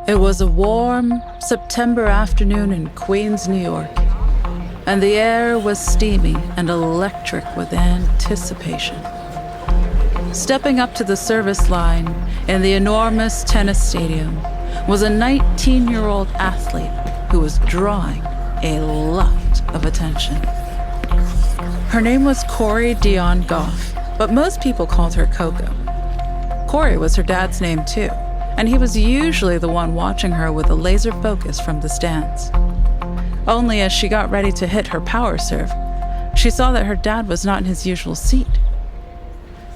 It was a warm September afternoon in Queens, New York, and the air was steamy and electric with anticipation. Stepping up to the service line in the enormous tennis stadium was a 19-year-old athlete who was drawing a lot of attention. Her name was Corey Gauff, but most people called her Coco. Corey was her dad's name too, and he was usually the one watching her with a laser focus from the stands. Only as she got ready to hit her power serve, she saw that her dad was not in his usual seat.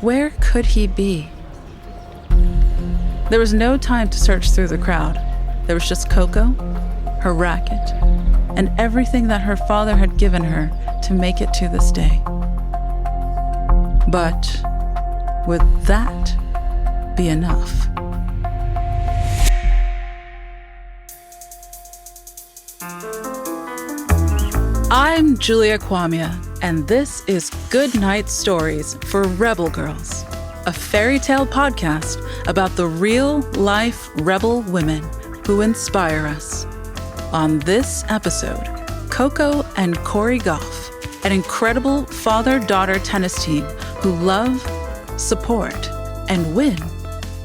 Where could he be? There was no time to search through the crowd. There was just Coco, her racket, and everything that her father had given her to make it to this day. But would that be enough? I'm Julia Kwamya, and this is Good Night Stories for Rebel Girls, a fairy tale podcast about the real-life rebel women who inspire us. On this episode, Coco and Corey Gauff, an incredible father-daughter tennis team who love, support, and win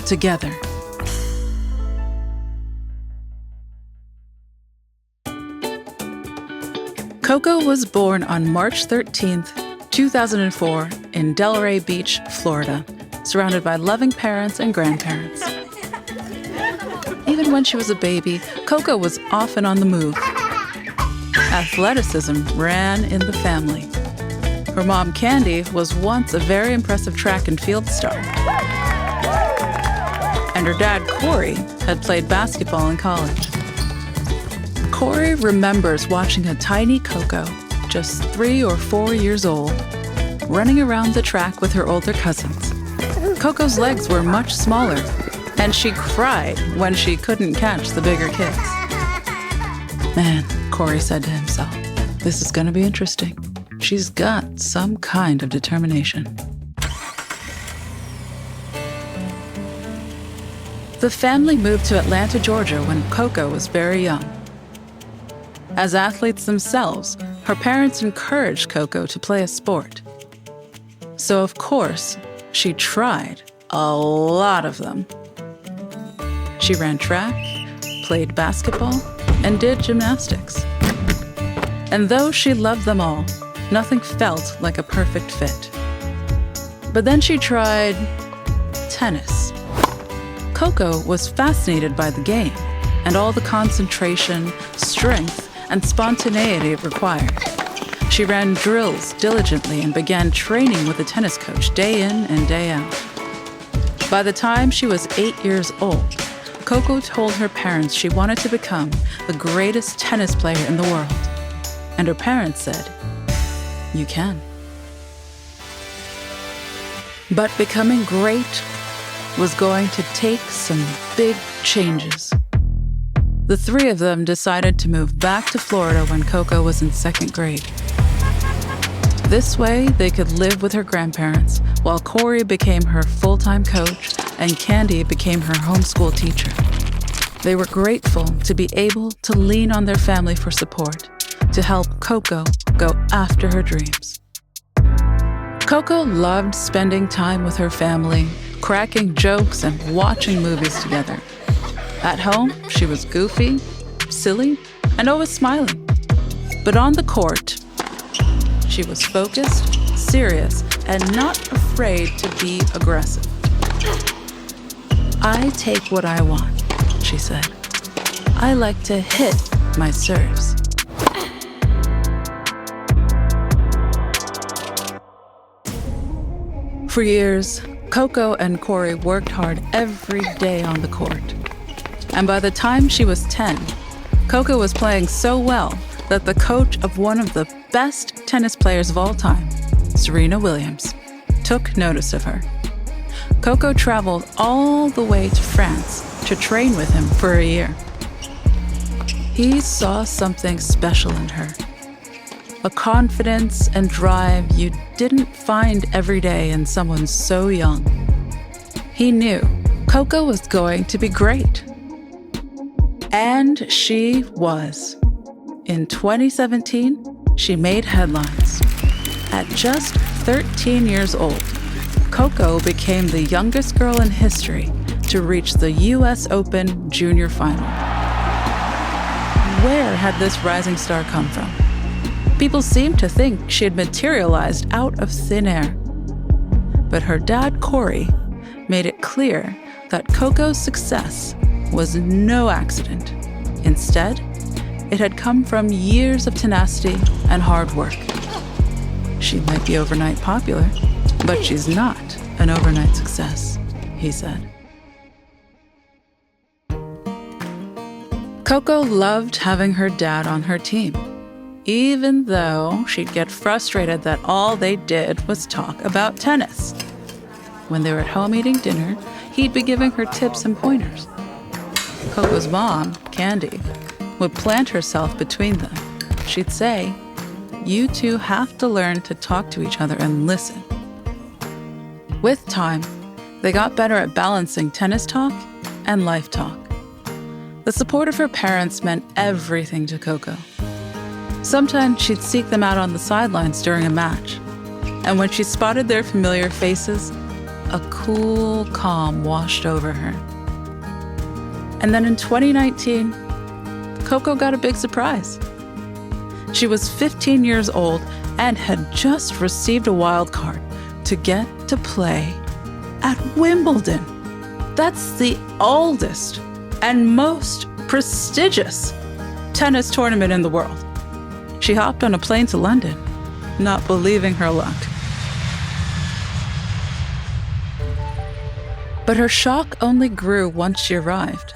together. Coco was born on March 13th, 2004 in Delray Beach, Florida, surrounded by loving parents and grandparents. Even when she was a baby, Coco was often on the move. Athleticism ran in the family. Her mom, Candy, was once a very impressive track and field star. And her dad, Corey, had played basketball in college. Corey remembers watching a tiny Coco, just 3 or 4 years old, running around the track with her older cousins. Coco's legs were much smaller, and she cried when she couldn't catch the bigger kids. Man, Corey said to himself, this is going to be interesting. She's got some kind of determination. The family moved to Atlanta, Georgia when Coco was very young. As athletes themselves, her parents encouraged Coco to play a sport. So, of course, she tried a lot of them. She ran track, played basketball, and did gymnastics. And though she loved them all, nothing felt like a perfect fit. But then she tried tennis. Coco was fascinated by the game and all the concentration, strength, and spontaneity it required. She ran drills diligently and began training with a tennis coach day in and day out. By the time she was 8 years old, Coco told her parents she wanted to become the greatest tennis player in the world. And her parents said, "You can." But becoming great was going to take some big changes. The three of them decided to move back to Florida when Coco was in 2nd grade. This way, they could live with her grandparents while Corey became her full-time coach and Candy became her homeschool teacher. They were grateful to be able to lean on their family for support to help Coco go after her dreams. Coco loved spending time with her family, cracking jokes and watching movies together. At home, she was goofy, silly, and always smiling. But on the court, she was focused, serious, and not afraid to be aggressive. "I take what I want," she said. "I like to hit my serves." For years, Coco and Corey worked hard every day on the court. And by the time she was 10, Coco was playing so well that the coach of one of the best tennis players of all time, Serena Williams, took notice of her. Coco traveled all the way to France to train with him for a year. He saw something special in her, a confidence and drive you didn't find every day in someone so young. He knew Coco was going to be great. And she was. In 2017, she made headlines. At just 13 years old, Coco became the youngest girl in history to reach the US Open Junior Final. Where had this rising star come from? People seemed to think she had materialized out of thin air. But her dad, Corey, made it clear that Coco's success was no accident. Instead, it had come from years of tenacity and hard work. She might be overnight popular, but she's not an overnight success, he said. Coco loved having her dad on her team, even though she'd get frustrated that all they did was talk about tennis. When they were at home eating dinner, he'd be giving her tips and pointers. Coco's mom, Candy, would plant herself between them. She'd say, "You two have to learn to talk to each other and listen." With time, they got better at balancing tennis talk and life talk. The support of her parents meant everything to Coco. Sometimes she'd seek them out on the sidelines during a match, and when she spotted their familiar faces, a cool calm washed over her. And then in 2019, Coco got a big surprise. She was 15 years old and had just received a wild card to get to play at Wimbledon. That's the oldest and most prestigious tennis tournament in the world. She hopped on a plane to London, not believing her luck. But her shock only grew once she arrived.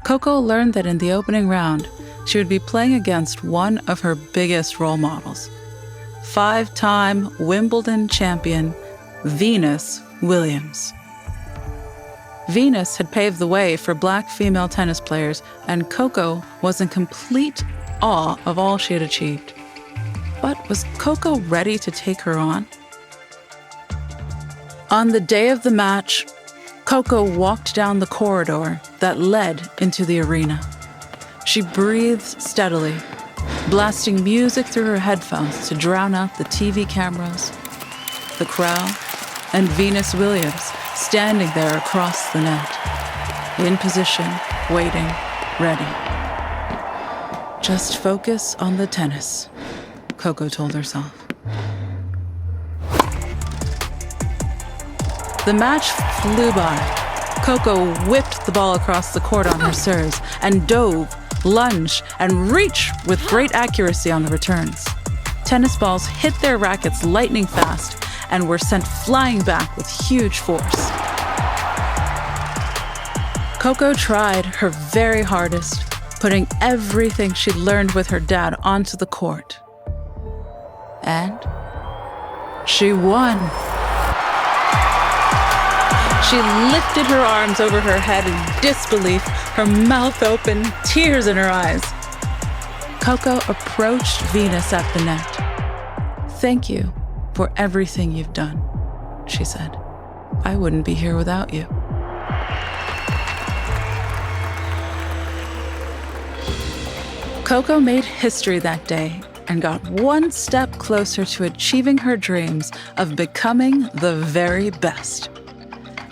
Coco learned that in the opening round, she would be playing against one of her biggest role models, 5-time Wimbledon champion Venus Williams. Venus had paved the way for Black female tennis players, and Coco was in complete awe of all she had achieved. But was Coco ready to take her on? On the day of the match, Coco walked down the corridor that led into the arena. She breathed steadily, blasting music through her headphones to drown out the TV cameras, the crowd, and Venus Williams standing there across the net, in position, waiting, ready. Just focus on the tennis, Coco told herself. The match flew by. Coco whipped the ball across the court on her serves and dove, lunged, and reached with great accuracy on the returns. Tennis balls hit their rackets lightning fast and were sent flying back with huge force. Coco tried her very hardest, putting everything she'd learned with her dad onto the court. And she won. She lifted her arms over her head in disbelief, her mouth open, tears in her eyes. Coco approached Venus at the net. "Thank you for everything you've done," she said. "I wouldn't be here without you." Coco made history that day and got one step closer to achieving her dreams of becoming the very best.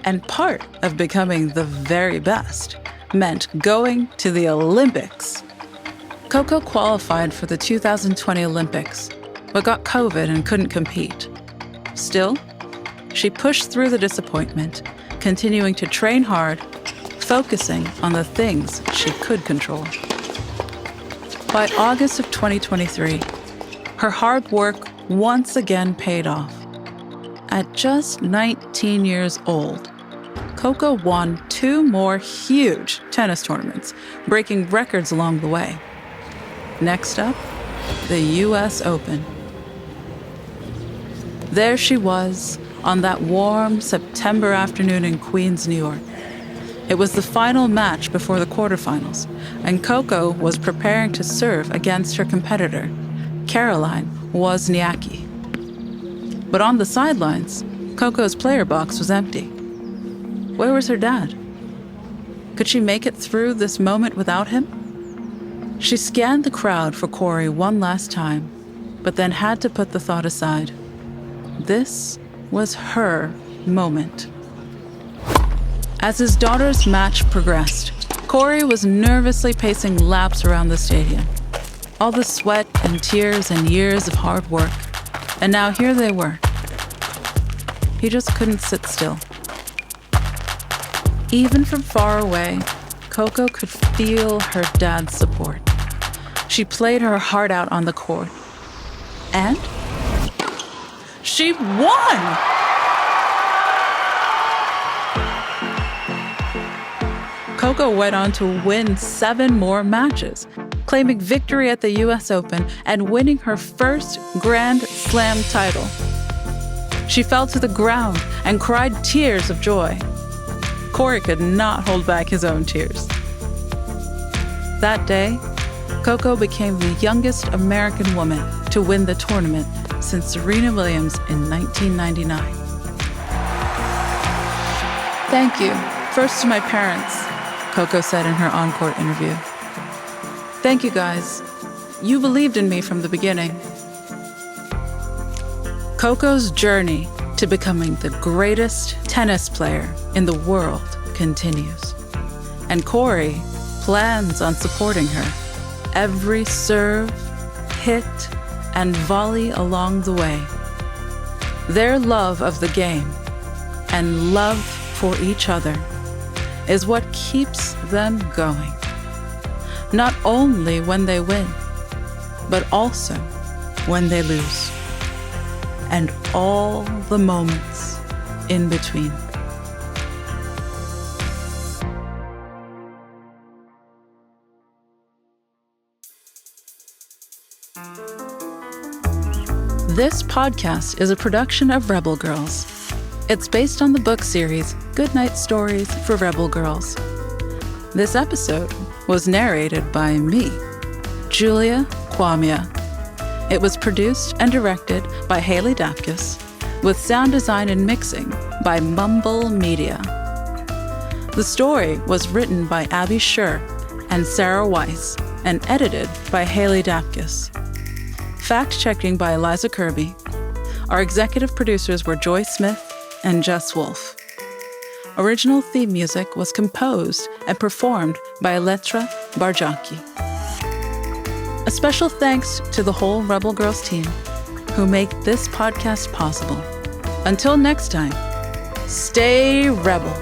And part of becoming the very best meant going to the Olympics. Coco qualified for the 2020 Olympics, but got COVID and couldn't compete. Still, she pushed through the disappointment, continuing to train hard, focusing on the things she could control. By August of 2023, her hard work once again paid off. At just 19 years old, Coco won 2 more huge tennis tournaments, breaking records along the way. Next up, the US Open. There she was on that warm September afternoon in Queens, New York. It was the final match before the quarterfinals, and Coco was preparing to serve against her competitor, Caroline Wozniacki. But on the sidelines, Coco's player box was empty. Where was her dad? Could she make it through this moment without him? She scanned the crowd for Corey one last time, but then had to put the thought aside. This was her moment. As his daughter's match progressed, Corey was nervously pacing laps around the stadium. All the sweat and tears and years of hard work, and now here they were. He just couldn't sit still. Even from far away, Coco could feel her dad's support. She played her heart out on the court. And she won! Coco went on to win 7 more matches, claiming victory at the US Open and winning her first Grand Slam title. She fell to the ground and cried tears of joy. Corey could not hold back his own tears. That day, Coco became the youngest American woman to win the tournament since Serena Williams in 1999. Thank you, first to my parents, Coco said in her on-court interview. Thank you, guys. You believed in me from the beginning. Coco's journey to becoming the greatest tennis player in the world continues. And Corey plans on supporting her every serve, hit, and volley along the way. Their love of the game and love for each other is what keeps them going. Not only when they win, but also when they lose. And all the moments in between. This podcast is a production of Rebel Girls. It's based on the book series Goodnight Stories for Rebel Girls. This episode was narrated by me, Julia Kwamya. It was produced and directed by Haley Dapkus, with sound design and mixing by Mumble Media. The story was written by Sher and Sara Weiss and edited by Haley Dapkus. Fact-checking by Eliza Kirby. Our executive producers were Joy Smith and Jess Wolfe. Original theme music was composed and performed by Elettra Bargiacchi. A special thanks to the whole Rebel Girls team who make this podcast possible. Until next time, stay rebel.